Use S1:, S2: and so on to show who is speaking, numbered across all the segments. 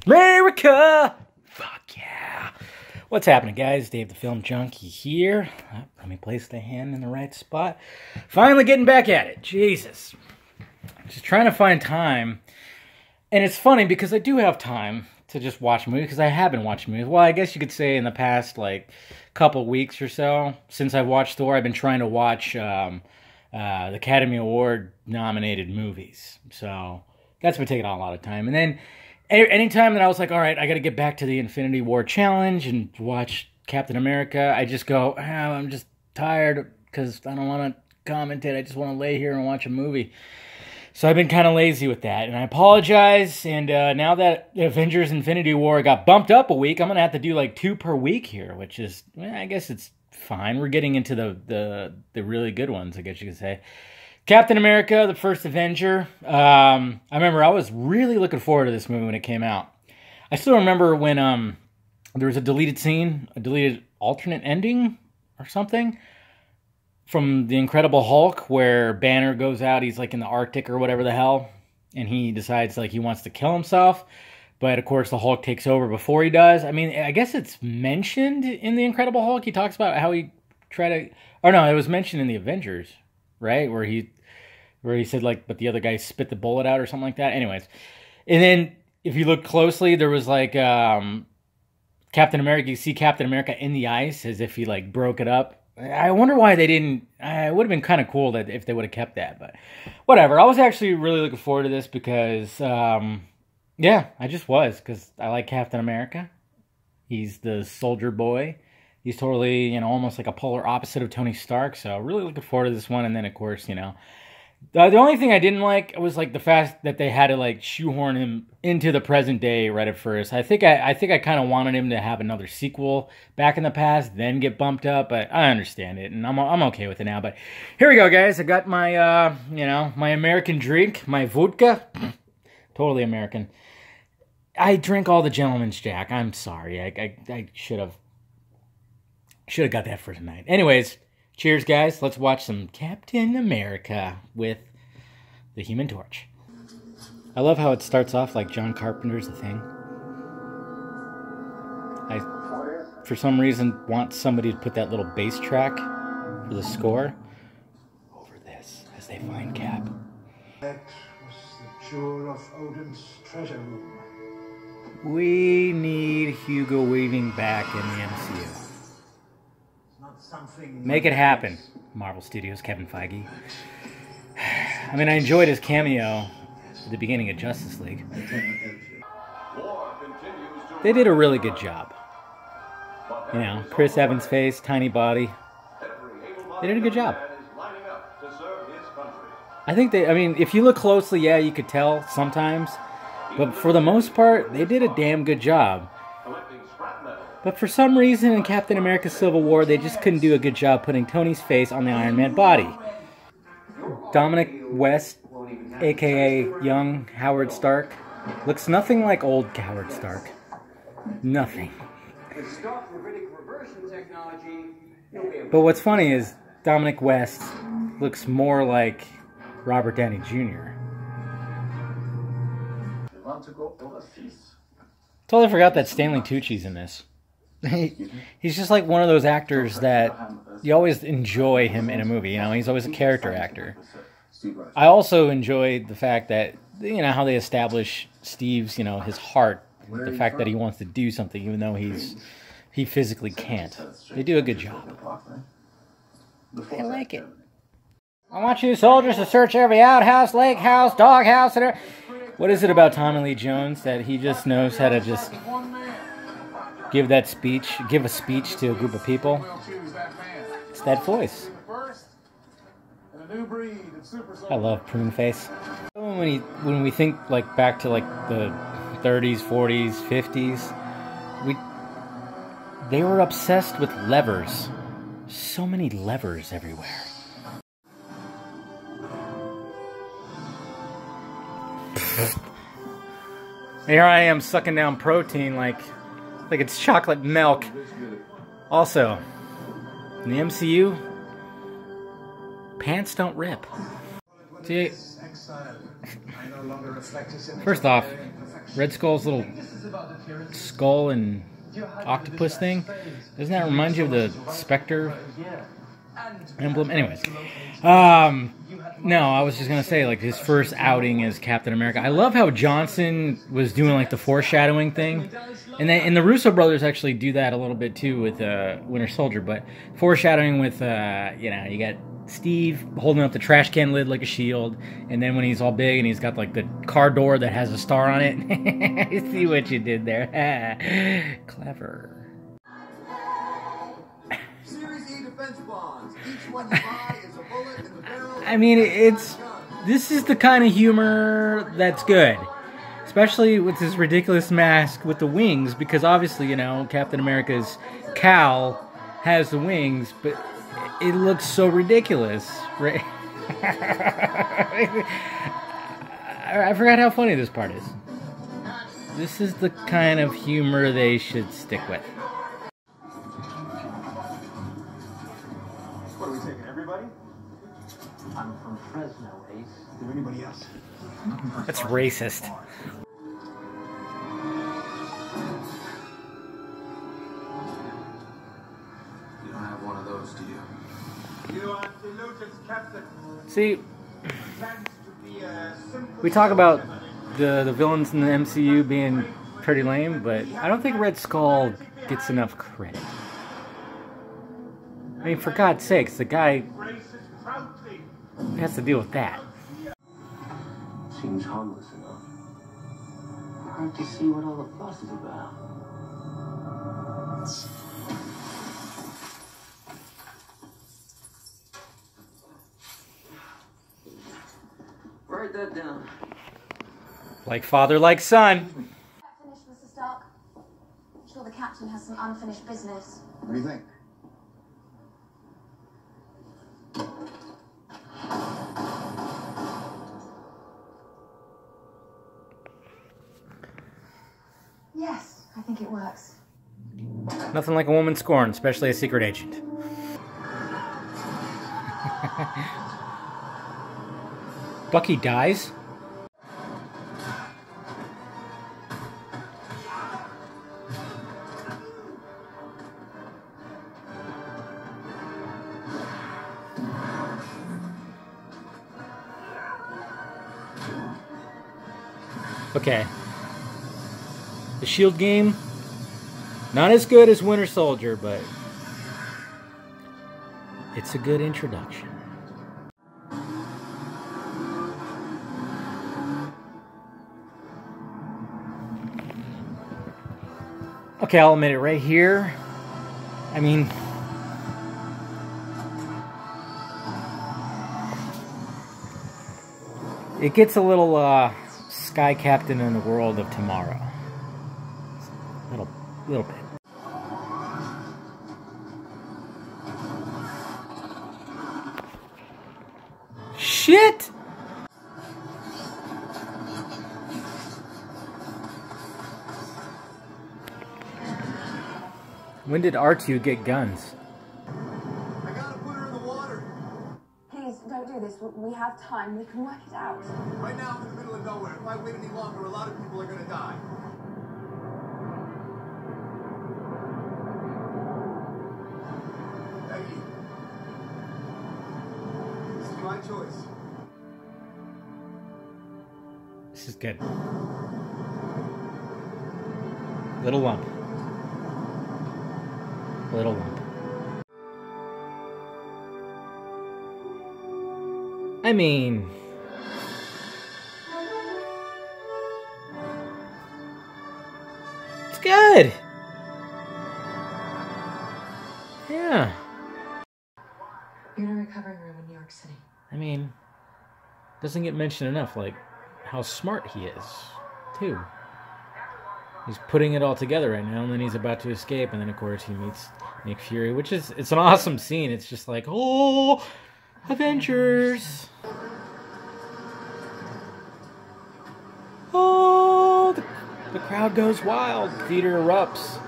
S1: America! Fuck yeah. What's happening, guys? Dave the Film Junkie here. Let me place the hand in the right spot. Finally getting back at it. Jesus. Just trying to find time. And it's funny because I do have time to just watch movies because I have been watching movies. Well, I guess you could say in the past, like, couple weeks or so, since I've watched Thor, I've been trying to watch the Academy Award nominated movies. So that's been taking a lot of time. And then anytime that I was like, all right, I got to get back to the Infinity War Challenge and watch Captain America, I just go, I'm just tired because I don't want to commentate. I just want to lay here and watch a movie. So I've been kind of lazy with that, and I apologize. And now that Avengers Infinity War got bumped up a week, I'm going to have to do like 2 per week here, which is, I guess it's fine. We're getting into the really good ones, I guess you could say. Captain America, the first Avenger. I remember I was really looking forward to this movie when it came out. I still remember when there was a deleted scene, a deleted alternate ending or something from The Incredible Hulk where Banner goes out, he's like in the Arctic or whatever the hell, and he decides like he wants to kill himself. But of course the Hulk takes over before he does. I mean, I guess it's mentioned in The Incredible Hulk. He talks about how he tried to, or no, it was mentioned in the Avengers, right? Where he said like, but the other guy spit the bullet out or something like that. Anyways. And then if you look closely, there was like Captain America, you see Captain America in the ice as if he like broke it up. I wonder why they didn't. It would have been kind of cool that if they would have kept that, but whatever. I was actually really looking forward to this because, yeah, I just was, because I like Captain America. He's the soldier boy. He's totally, you know, almost like a polar opposite of Tony Stark. So really looking forward to this one. And then, of course, you know, the only thing I didn't like was like the fact that they had to like shoehorn him into the present day right at first. I think I kind of wanted him to have another sequel back in the past, then get bumped up. But I understand it, and I'm okay with it now. But here we go, guys. I got my you know, my American drink, my vodka, totally American. I drink all the gentleman's Jack. I'm sorry. I should have got that for tonight. Anyways. Cheers, guys. Let's watch some Captain America with the Human Torch. I love how it starts off like John Carpenter's The Thing. I, for some reason, want somebody to put that little bass track for the score over this as they find Cap.
S2: That was the jewel of Odin's treasure room.
S1: We need Hugo Weaving back in the MCU. Make it happen, Marvel Studios, Kevin Feige. I mean, I enjoyed his cameo at the beginning of Justice League. They did a really good job. You know, Chris Evans' face, tiny body. They did a good job. I think I mean, if you look closely, yeah, you could tell sometimes. But for the most part, they did a damn good job. But for some reason in Captain America Civil War, they just couldn't do a good job putting Tony's face on the Iron Man body. Dominic West, a.k.a. young Howard Stark, looks nothing like old Howard Stark. Nothing. But what's funny is Dominic West looks more like Robert Downey Jr. Totally forgot that Stanley Tucci's in this. He's just like one of those actors that you always enjoy him in a movie. You know, he's always a character actor. I also enjoy the fact that, you know, how they establish Steve's, you know, his heart, the fact that he wants to do something even though he physically can't. They do a good job. I like it. I want you soldiers to search every outhouse, lake house, dog house, and what is it about Tommy Lee Jones that he just knows how to just give a speech to a group of people? It's that voice. I love Prune Face. When we think like back to like the 30s, 40s, 50s, they were obsessed with levers. So many levers everywhere. Here I am sucking down protein like it's chocolate milk. Also, in the MCU, pants don't rip. See,
S2: I no longer reflect his image
S1: First
S2: of
S1: off,
S2: Aryan perfection.
S1: Red Skull's little
S2: This is about appearance.
S1: skull and
S2: You had
S1: octopus
S2: the
S1: thing,
S2: phase.
S1: doesn't that remind you of the
S2: So much
S1: Spectre
S2: yeah. And
S1: emblem? Anyways,
S2: you had
S1: no, I was just gonna say, like, his first outing as Captain America. I love how Johnson was doing like the foreshadowing thing, and the Russo brothers actually do that a little bit too with Winter Soldier. But foreshadowing with you know, you got Steve holding up the trash can lid like a shield, and then when he's all big and he's got like the car door that has a star on it. You see what you did there? Clever.
S3: Series E defense bonds. Each one you buy is a bullet in the barrel.
S1: I mean, this is the kind of humor that's good, especially with this ridiculous mask with the wings, because obviously, you know, Captain America's cowl has the wings, but it looks so ridiculous, right? I forgot how funny this part is. This is the kind of humor they should stick with.
S3: What are we taking, everybody?
S2: I'm from Fresno, Ace. Is there anybody else?
S1: That's racist.
S3: You don't have one of those, do you?
S2: You are deluded, Captain.
S1: See,
S2: Plans to be a simple
S1: we talk about the villains in the MCU being pretty lame, but I don't think Red Skull gets enough credit. I mean, for God's sakes, the guy
S2: proudly.
S1: has to deal with that.
S3: Seems harmless enough. Hard to see what all the fuss is about. Write that down.
S1: Like father, like son.
S4: Finished, Mr. Stark. I'm sure the captain has some unfinished business.
S3: What do you think?
S4: Yes, I think it works.
S1: Nothing like a woman scorned, especially a secret agent. Bucky dies? Okay. The Shield game, not as good as Winter Soldier, but it's a good introduction. Okay, I'll admit it right here. I mean, it gets a little Sky Captain in the World of Tomorrow. Little bit. Shit! When did R2 get guns?
S3: I gotta put her in the water.
S4: Please, don't do this. We have time. We can work it out.
S3: Right now, I'm in the middle of nowhere. If I wait any longer, a lot of people are gonna die. Peggy. This is my choice.
S1: This is good. Little lump. Little lump. I mean, it's good. Yeah.
S5: You're in a recovery room in New York City.
S1: I mean, doesn't get mentioned enough, like, how smart he is, too. He's putting it all together right now, and then he's about to escape, and then, of course, he meets Nick Fury, which is, it's an awesome scene. It's just like, oh, Avengers. Oh, the crowd goes wild. Theater erupts.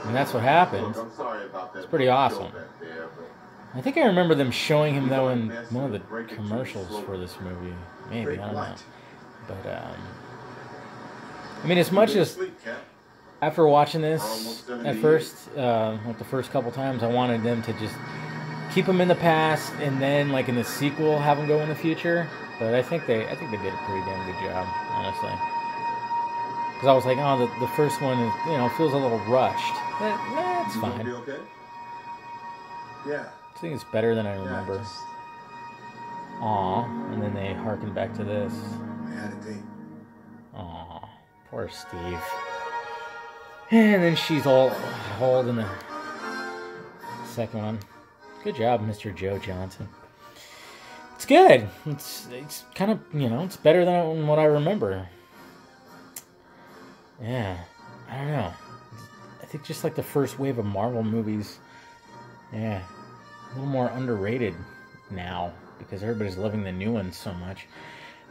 S1: And that's what happens.
S3: Look, I'm sorry about that.
S1: It's pretty awesome.
S3: Back there, but
S1: I think I remember them showing him, though, in one of the commercials for this movie. Maybe, I don't know. But, I mean, as much as after watching this at first, like the first couple times, I wanted them to just keep him in the past and then, like, in the sequel, have him go in the future. But I think they did a pretty damn good job, honestly. Because I was like, oh, the first one is, you know, feels a little rushed. But, nah, it's fine.
S6: Be okay? Yeah.
S1: I think it's better than I remember. Aw, and then they harken back to this.
S6: I had a date.
S1: Aw, poor Steve. And then she's all hauled in the second one. Good job, Mr. Joe Johnson. It's good. It's kind of, you know, it's better than what I remember. Yeah, I don't know. I think just like the first wave of Marvel movies, yeah, a little more underrated now because everybody's loving the new ones so much.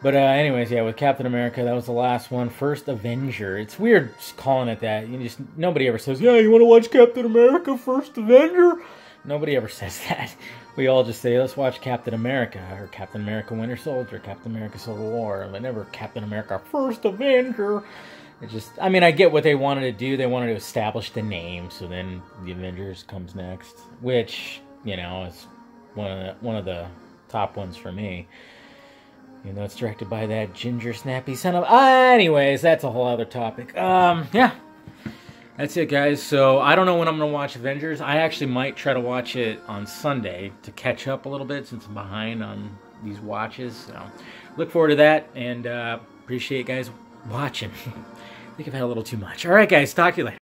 S1: But anyways, yeah, with Captain America, that was the last one. First Avenger. It's weird just calling it that. Nobody ever says, yeah, you want to watch Captain America, First Avenger? Nobody ever says that. We all just say, let's watch Captain America, or Captain America Winter Soldier, Captain America Civil War, and never Captain America First Avenger. It just, I mean, I get what they wanted to do. They wanted to establish the name, so then the Avengers comes next, which, you know, is one of the top ones for me. You know, it's directed by that ginger snappy son of... anyways, that's a whole other topic. Yeah. That's it, guys. So, I don't know when I'm going to watch Avengers. I actually might try to watch it on Sunday to catch up a little bit since I'm behind on these watches. So, look forward to that, and appreciate you guys watching. I think I've had a little too much. All right, guys. Talk to you later.